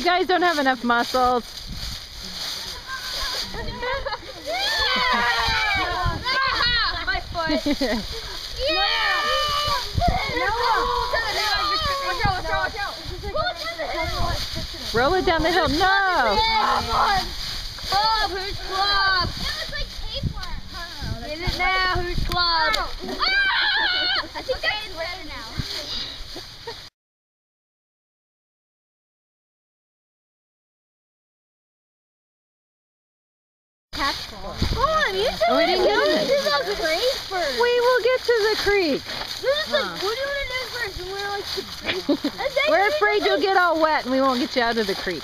guys don't have enough muscles. My foot. Roll it down the hill. No! Club, who's club? It was like tapeworm. Get it now, who's club? I think that's better now. On, you said we didn't get it. This is the creek first. We will get to the creek. This is like, we're doing it in first, and we're like the creek. We're afraid you'll get all wet and we won't get you out of the creek.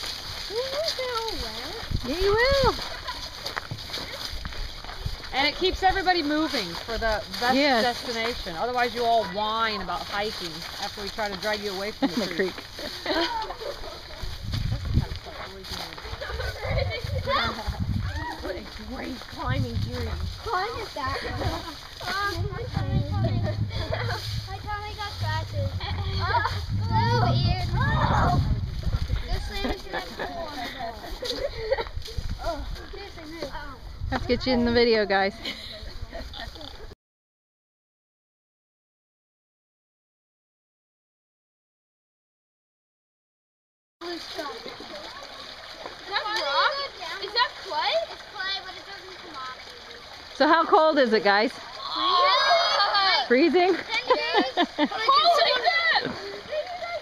We won't get all wet. Yeah, you will. And it keeps everybody moving for the best destination. Otherwise, you all whine about hiking after we try to drag you away from the creek. What a great climbing journey. Climb it that way. My tummy got scratches. Blue ears. This thing is going to pull on the ball. Seriously, move. Let's get you in the video, guys. Is that clay? It's clay, but it doesn't come off. So how cold is it, guys? Freezing? 10 days. Is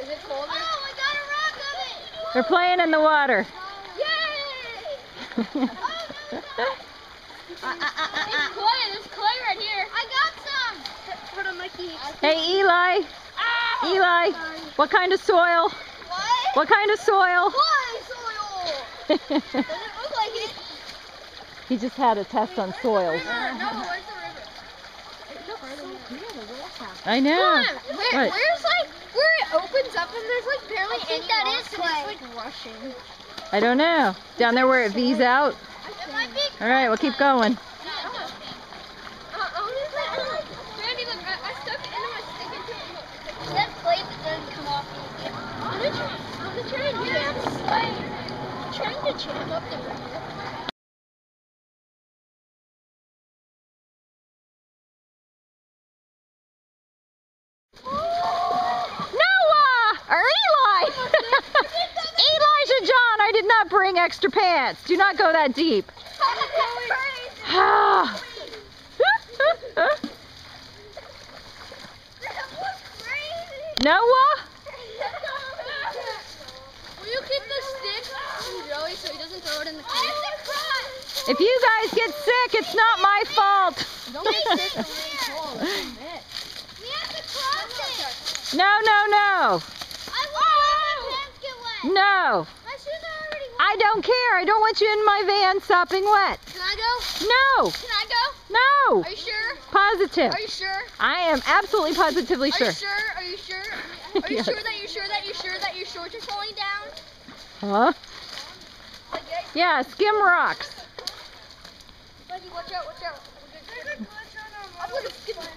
it colder? Oh, I got a rock of it. We're playing in the water. Yay! Oh, no, it's clay. There's clay right here. I got some. Put on my keys. Hey, Eli. Ow. Eli, what kind of soil? What? What kind of soil? Why soil? Doesn't look like it. He just had a test on soils. No, where's the river? I know. Where's like where it opens up and there's like barely any rocks and it's like rushing. I don't know. Down there where it V's out? It might be. All right, we'll keep going. Randy, look, I stuck it into my stick into it. That plate that doesn't come off easy. I'm gonna try and I'm trying to jam up the river. Noah! Or Eli! Elijah John, I did not bring extra pants. Do not go that deep. Noah? Will you keep the stick from Joey so he doesn't throw it in the creek? If you guys get sick, it's not my fault. Don't get sick from being cold. We have to cross it. No, no, no. I want my pants get wet. No. My shoes are already wet. I don't care. I don't want you in my van sopping wet. Can I go? No. Can I go? No. Are you sure? Positive. Are you sure? I am absolutely positively Are sure. you sure? Are you sure? Are you Yes. sure that you're sure that you're sure that your shorts are falling down? Huh? Yeah, skim rocks. Mikey, watch out, watch out. I'm gonna skip it.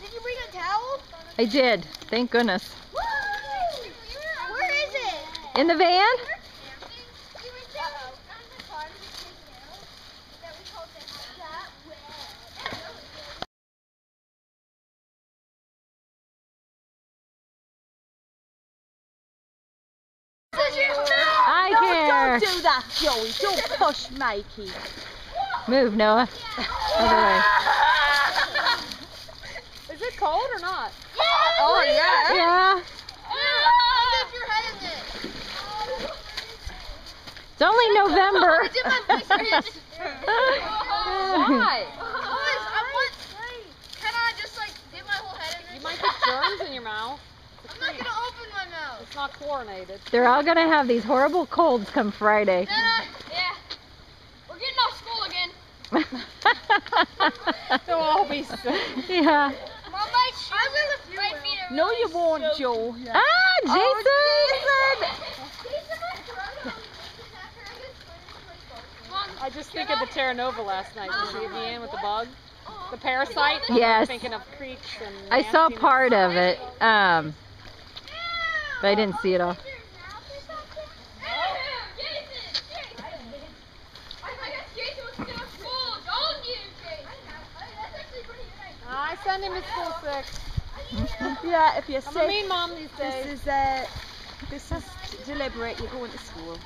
Did you bring a towel? I did. Thank goodness. Where is it? In the van? I care. Don't do that, Joey. Don't push Mikey. Move, Noah. Other way. Is it cold or not? Oh, yeah. Yeah. Dip your head in it. It's only November. I did my face right in. Why? Can I just like dip my whole head in You this? might get germs in your mouth. I'm not gonna open my mouth. It's not chlorinated. They're all going to have these horrible colds come Friday. Yeah. We're getting off school again. They'll all be sick. Yeah. Mom, my shoes right feet are No, really you won't, Joe. Ah, Jason! I just think of the Terra Nova last night. Did you see me in with the bug? The parasite? Yes. Thinking of creeks and I saw nastiness. part of it, but I didn't see it all. I send him to school sick. Yeah, if you're I'm a sick, mean mom these days. this is deliberate. You're going to school.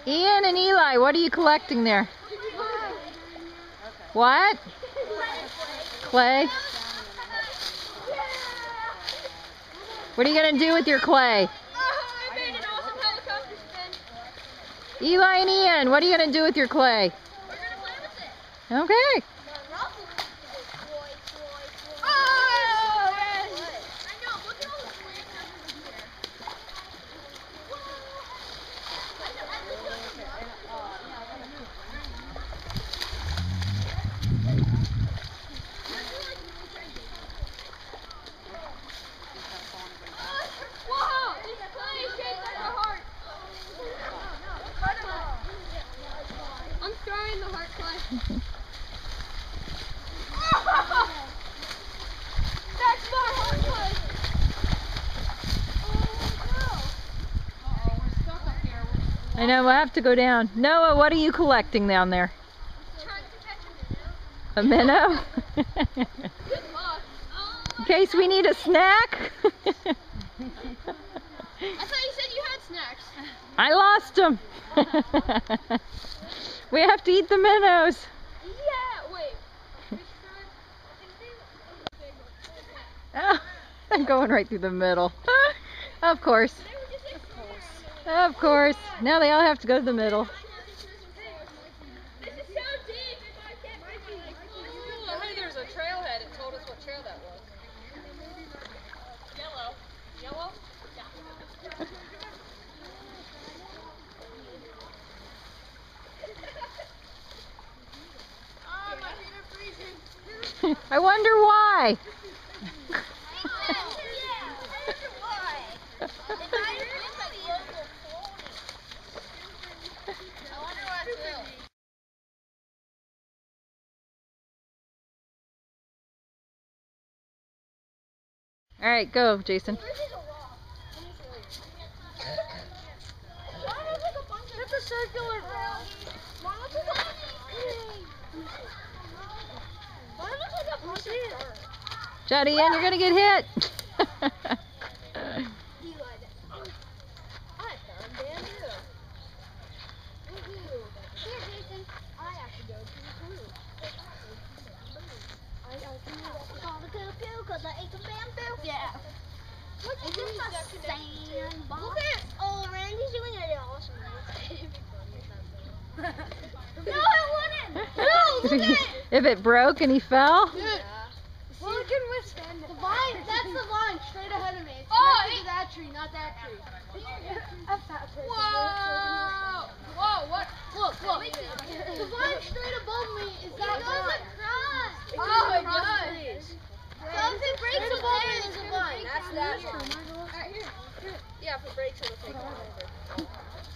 Ian and Eli, what are you collecting there? What? Clay? What are you going to do with your clay? I made an awesome helicopter spin. Eli and Ian, what are you going to do with your clay? We're gonna play with it. Okay. Oh, yes. I know. Look at all the sweet numbers in here. Whoa! Clay shaped like a heart. I'm throwing the heart clay. That's my heart clay. I know, we'll have to go down. Noah, what are you collecting down there? Trying to catch a minnow. A minnow? Good luck. In case we need a snack? I thought you said you had snacks. I lost them. We have to eat the minnows. Yeah, wait. Oh, I'm going right through the middle. Of course. Of course. Now they all have to go to the middle. This is so deep. If I can't make it, Hey, there's a trailhead. It told us what trail that was. Yellow. Yellow? oh, my feet are freezing. I wonder why. All right, go, Jason. It's a circular round. Mom, looks like a Mom, looks like a bunch of dirt. Shut in, you're gonna get hit. I found bamboo. Woohoo. Here, Jason. I have to go to the zoo. I call the cuckoo because I ate some bamboo. Yeah. What's this a sandbox? Look at it. Oh, Randy's doing it awesome. No, it wouldn't. No, look at it. If it broke and he fell? Dude. Well, it can withstand it. The vine, that's the vine straight ahead of me. It's connected to that tree, not that tree. Whoa! Whoa, what? Look. The vine straight above me is that vine. It goes across. Oh, it does. So if it breaks above me, there's a vine. That's that one. Alright, here. Yeah, if it breaks, it'll take longer.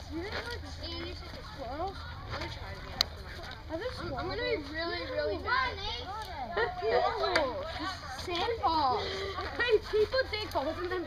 And you said the squirrels? I'm gonna try it again after my I'm gonna be really mad. Sandballs. Hey, people dig holes in them.